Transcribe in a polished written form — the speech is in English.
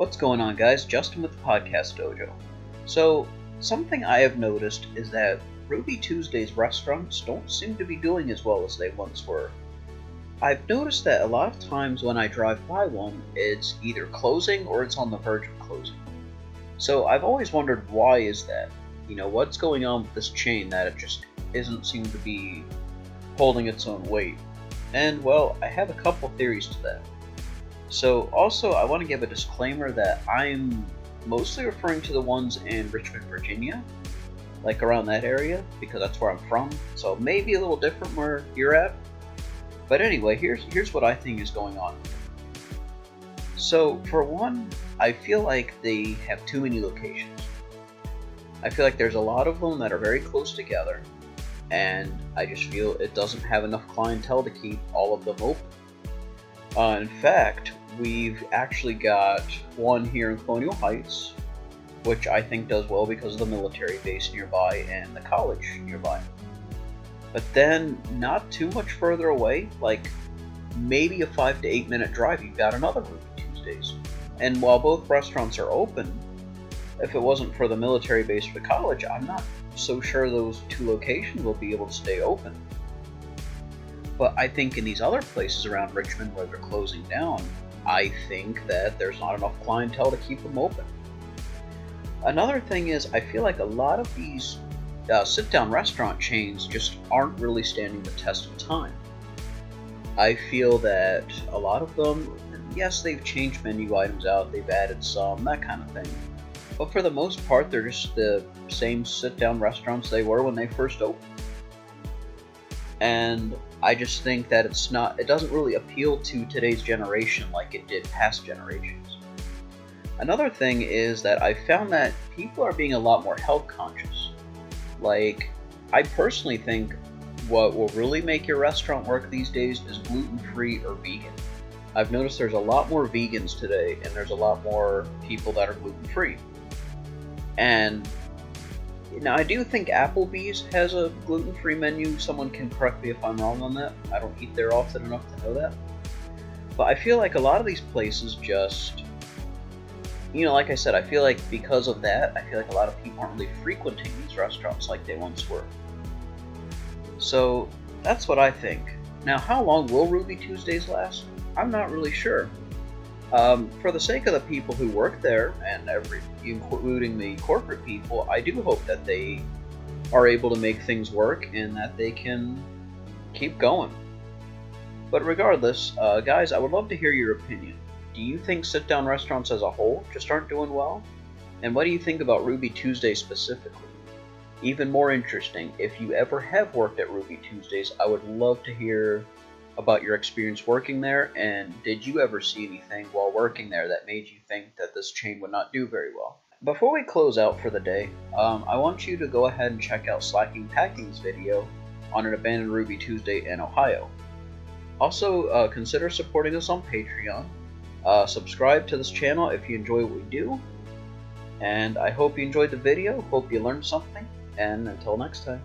What's going on, guys? Justin with the Podcast Dojo. So, something I have noticed is that Ruby Tuesday's restaurants don't seem to be doing as well as they once were. I've noticed that a lot of times when I drive by one, it's either closing or it's on the verge of closing. So I've always wondered, why is that? What's going on with this chain that it just isn't seem to be holding its own weight? And well, I have a couple theories to that. So also, I want to give a disclaimer that I'm mostly referring to the ones in Richmond, Virginia, like around that area, because that's where I'm from. So maybe a little different where you're at. But anyway, here's what I think is going on. So for one, I feel like they have too many locations. I feel like there's a lot of them that are very close together, and I just feel it doesn't have enough clientele to keep all of them open. In fact, we've actually got one here in Colonial Heights, which I think does well because of the military base nearby and the college nearby. But then, not too much further away, like maybe a 5 to 8 minute drive, you've got another Ruby Tuesdays. And while both restaurants are open, if it wasn't for the military base or the college, I'm not so sure those two locations will be able to stay open. But I think in these other places around Richmond where they're closing down, I think that there's not enough clientele to keep them open. Another thing is, I feel like a lot of these sit-down restaurant chains just aren't really standing the test of time. I feel that a lot of them, yes, they've changed menu items out, they've added some, that kind of thing. But for the most part, they're just the same sit-down restaurants they were when they first opened. And I just think that it doesn't really appeal to today's generation like it did past generations. Another thing is that I found that people are being a lot more health conscious. Like, I personally think what will really make your restaurant work these days is gluten-free or vegan. I've noticed there's a lot more vegans today, and there's a lot more people that are gluten-free. And now, I do think Applebee's has a gluten-free menu. Someone can correct me if I'm wrong on that. I don't eat there often enough to know that. But I feel like a lot of these places just, like I said, I feel like because of that, I feel like a lot of people aren't really frequenting these restaurants like they once were. So, that's what I think. Now, how long will Ruby Tuesdays last? I'm not really sure. For the sake of the people who work there, and including the corporate people, I do hope that they are able to make things work and that they can keep going. But regardless, guys, I would love to hear your opinion. Do you think sit-down restaurants as a whole just aren't doing well? And what do you think about Ruby Tuesday specifically? Even more interesting, if you ever have worked at Ruby Tuesdays, I would love to hear about your experience working there, and did you ever see anything while working there that made you think that this chain would not do very well? Before we close out for the day, I want you to go ahead and check out Slacking Packing's video on an abandoned Ruby Tuesday in Ohio. Also, consider supporting us on Patreon. Subscribe to this channel if you enjoy what we do, and I hope you enjoyed the video, hope you learned something, and until next time.